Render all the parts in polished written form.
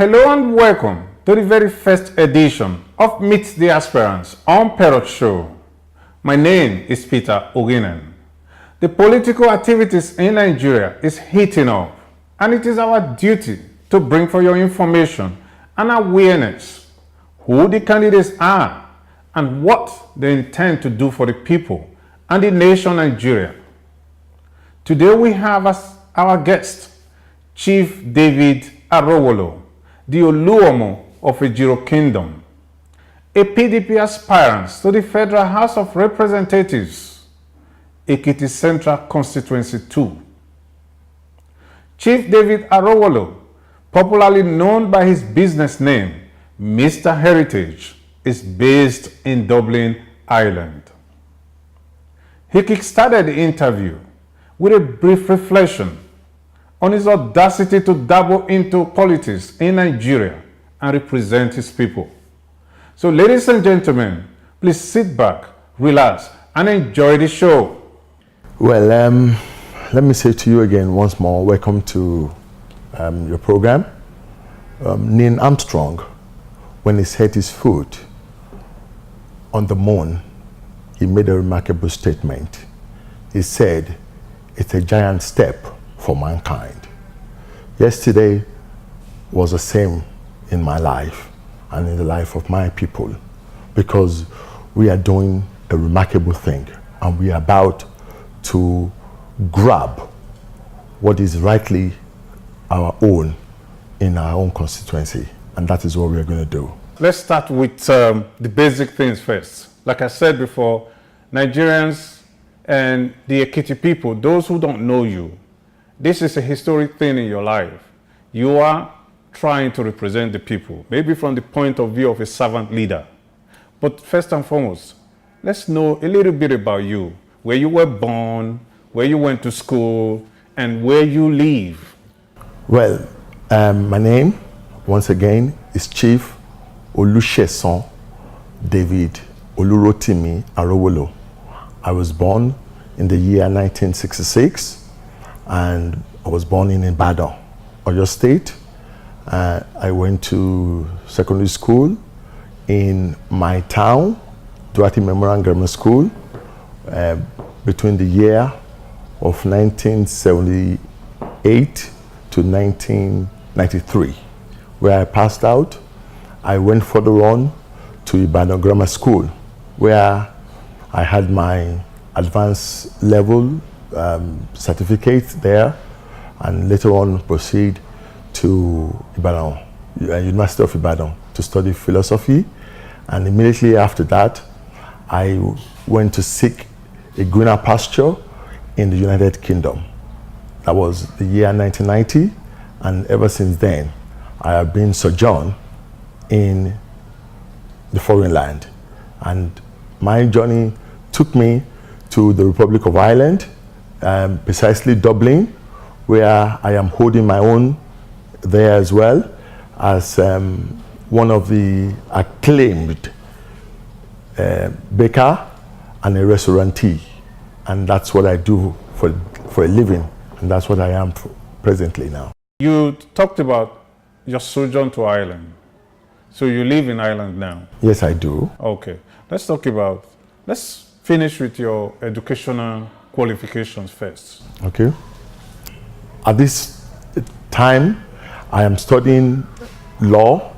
Hello and welcome to the very first edition of Meet the Aspirants on Parrot Show. My name is Peter Oginen. The political activities in Nigeria is heating up, and it is our duty to bring for your information and awareness who the candidates are and what they intend to do for the people and the nation Nigeria. Today we have as our guest Chief David Arowolo, the Oluomo of Ejiro Kingdom, a PDP aspirant to the Federal House of Representatives, Ekiti Central Constituency 2. Chief David Arowolo, popularly known by his business name, Mr. Heritage, is based in Dublin, Ireland. He kickstarted the interview with a brief reflection on his audacity to dabble into politics in Nigeria and represent his people. So ladies and gentlemen, please sit back, relax, and enjoy the show. Well, let me say to you again once more, welcome to your program. Neil Armstrong, when he set his foot on the moon, he made a remarkable statement. He said, "It's a giant step for mankind." Yesterday was the same in my life and in the life of my people, because we are doing a remarkable thing and we are about to grab what is rightly our own in our own constituency, and that is what we are going to do. Let's start with the basic things first. Like I said before, Nigerians and the Ekiti people, those who don't know you, this is a historic thing in your life. You are trying to represent the people, maybe from the point of view of a servant leader. But first and foremost, let's know a little bit about you, where you were born, where you went to school, and where you live. Well, my name, once again, is Chief Olusesan David Olurotimi Arowolo. I was born in the year 1966. And I was born in Ibadan, Oyo State. I went to secondary school in my town, Duarte Memorial Grammar School, between the year of 1978 to 1993, where I passed out. I went further on to Ibadan Grammar School, where I had my advanced level certificate there, and later on proceed to Ibadan, University of Ibadan, to study philosophy. And immediately after that, I went to seek a greener pasture in the United Kingdom. That was the year 1990, and ever since then, I have been sojourned in the foreign land. And my journey took me to the Republic of Ireland, precisely Dublin, where I am holding my own there as well as one of the acclaimed baker and a restaurantee. And that's what I do for a living, and that's what I am presently now. You talked about your sojourn to Ireland. So you live in Ireland now? Yes, I do. Okay. Let's finish with your educational qualifications first. Okay. At this time, I am studying law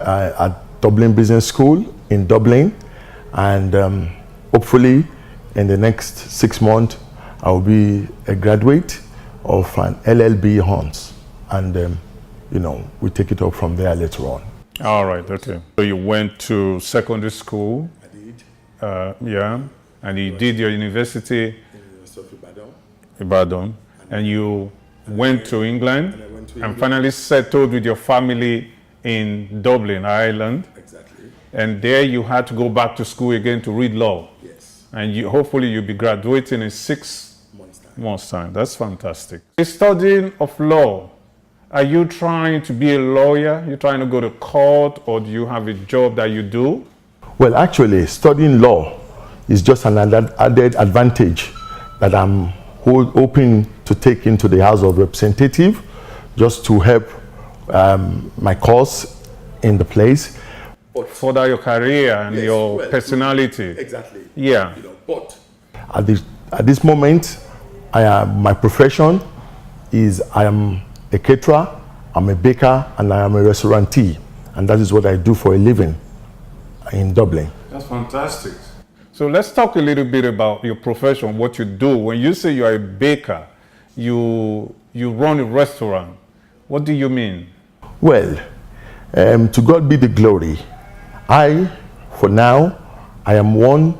at Dublin Business School in Dublin, and hopefully in the next 6 months, I will be a graduate of an LLB Honors, and we take it up from there later on. All right. Okay. So you went to secondary school. I did. Yeah. And you did your university In the University of Ibadan. And you went to England, and finally settled with your family in Dublin, Ireland. Exactly. And there you had to go back to school again to read law. Yes. And hopefully you'll be graduating in 6 Months time. months' time. That's fantastic. The studying of law, are you trying to be a lawyer? You're trying to go to court, or do you have a job that you do? Well, actually, studying law is just an added advantage that I'm hoping to take into the House of Representatives, just to help my course in the place. Further your career and Yes, your well, personality. Exactly. Yeah. But at this moment, my profession is I am a caterer, I'm a baker, and I am a restaurantee. And that is what I do for a living in Dublin. That's fantastic. So let's talk a little bit about your profession, what you do. When you say you are a baker, you run a restaurant. What do you mean? Well, to God be the glory. For now, I am one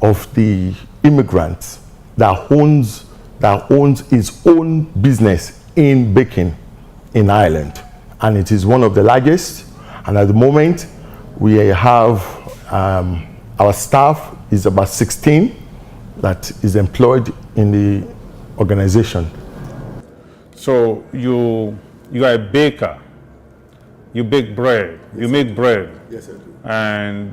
of the immigrants that owns its own business in baking in Ireland. And it is one of the largest. And at the moment, we have our staff is about 16 that is employed in the organization. So you are a baker. You bake bread. Yes, you make bread. Yes, I do. And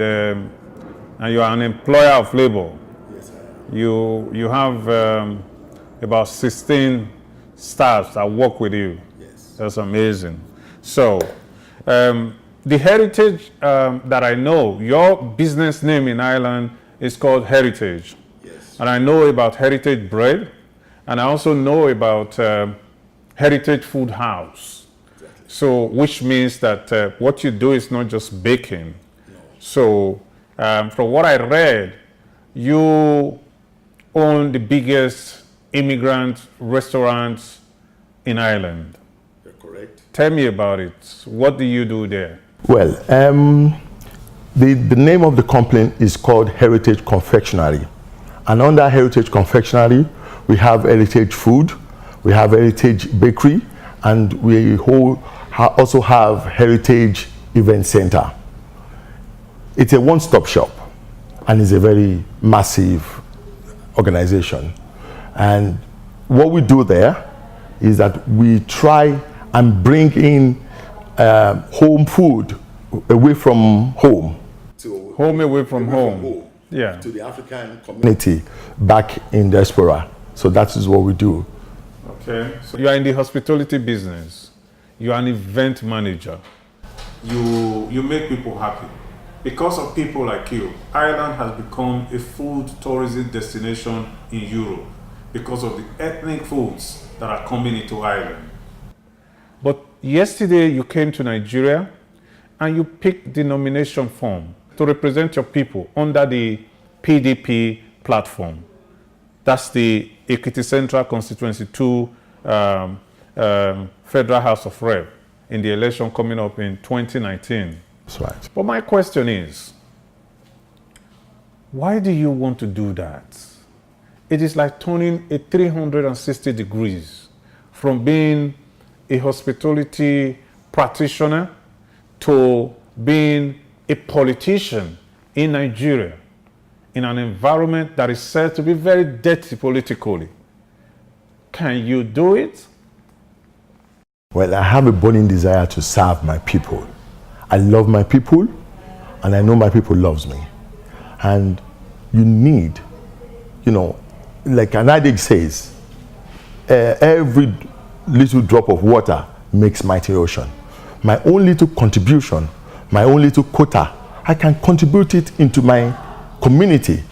you are an employer of labor. Yes, I am. You have about 16 staffs that work with you. Yes. That's amazing. So the heritage that I know, your business name in Ireland is called Heritage. Yes. And I know about Heritage Bread, and I also know about Heritage Food House. Exactly. So, which means that what you do is not just baking. No. So, from what I read, you own the biggest immigrant restaurants in Ireland. You're correct. Tell me about it. What do you do there? Well, the name of the company is called Heritage Confectionery. And under Heritage Confectionery, we have Heritage Food, we have Heritage Bakery, and we also have Heritage Event Center. It's a one-stop shop, and it's a very massive organization. And what we do there is that we try and bring in home food away from home. Home away from home. Yeah. To the African community back in diaspora. So that is what we do. Okay. So you are in the hospitality business. You are an event manager. You make people happy. Because of people like you, Ireland has become a food tourism destination in Europe because of the ethnic foods that are coming into Ireland. But yesterday you came to Nigeria and you picked the nomination form to represent your people under the PDP platform. That's the Ekiti Central Constituency 2 Federal House of Rep in the election coming up in 2019. That's right. But my question is, why do you want to do that? It is like turning a 360 degrees from being a hospitality practitioner to being a politician in Nigeria in an environment that is said to be very dirty politically. Can you do it? Well, I have a burning desire to serve my people. I love my people, and I know my people loves me. And you need, like an adage says, every little drop of water makes mighty ocean. My own little contribution, my own little quota, I can contribute it into my community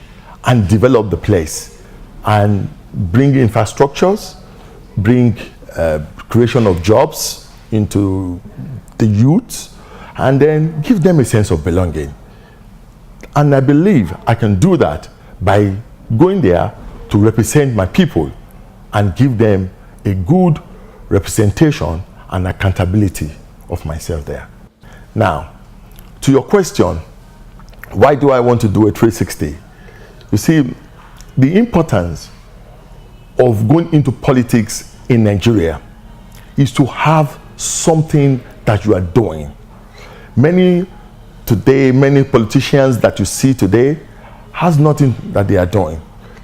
and develop the place and bring infrastructures, bring creation of jobs into the youth, and then give them a sense of belonging. And I believe I can do that by going there to represent my people and give them a good representation and accountability of myself there. Now, to your question, why do I want to do a 360? You see, the importance of going into politics in Nigeria is to have something that you are doing. Many politicians that you see today has nothing that they are doing.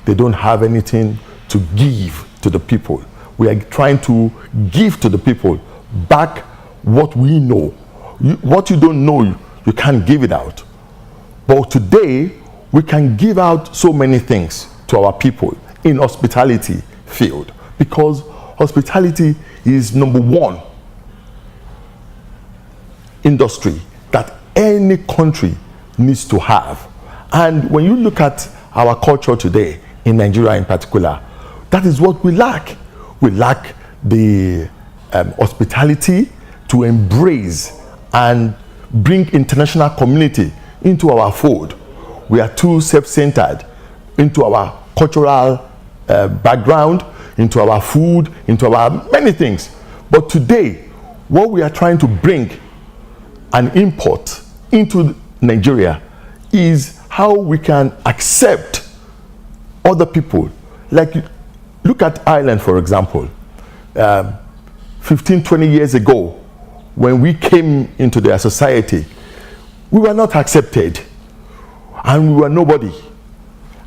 They don't have anything to give to the people. We are trying to give to the people back what we know. What you don't know, you can't give it out. But today, we can give out so many things to our people in hospitality field, because hospitality is number one industry that any country needs to have. And when you look at our culture today, in Nigeria in particular, that is what we lack. We lack the hospitality to embrace and bring international community into our food. We are too self-centered into our cultural background, into our food, into our many things. But today, what we are trying to bring and import into Nigeria is how we can accept other people. Like, look at Ireland, for example. 15, 20 years ago, when we came into their society, we were not accepted and we were nobody.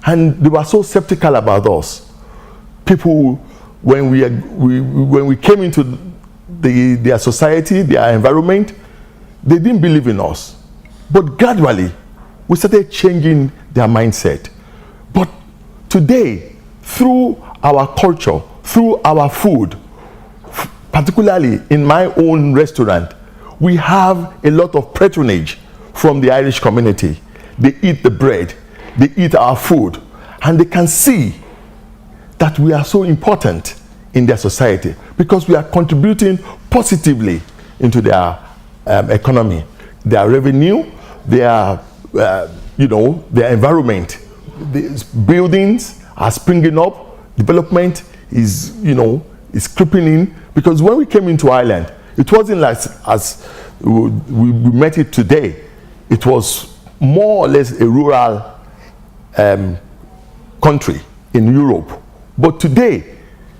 And they were so skeptical about us. People, when we came into their society, their environment, they didn't believe in us. But gradually, we started changing their mindset. But today, through our culture, through our food, particularly in my own restaurant, we have a lot of patronage from the Irish community. They eat the bread, they eat our food, and they can see that we are so important in their society because we are contributing positively into their economy, their revenue, their their environment. The buildings are springing up, development is creeping in, because when we came into Ireland, it wasn't like as we met it today. It was more or less a rural country in Europe. But today,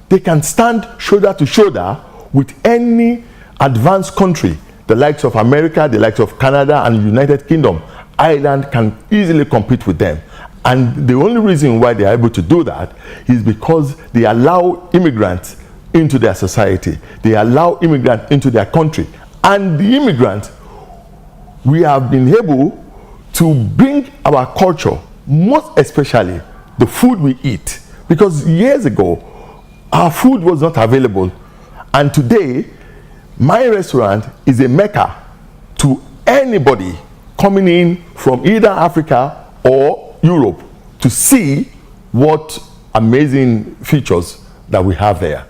they can stand shoulder to shoulder with any advanced country, the likes of America, the likes of Canada and United Kingdom. Ireland can easily compete with them. And the only reason why they are able to do that is because they allow immigrants into their society. They allow immigrants into their country. And the immigrants, we have been able to bring our culture, most especially the food we eat. Because years ago, our food was not available. And today, my restaurant is a mecca to anybody coming in from either Africa or Europe to see what amazing features that we have there.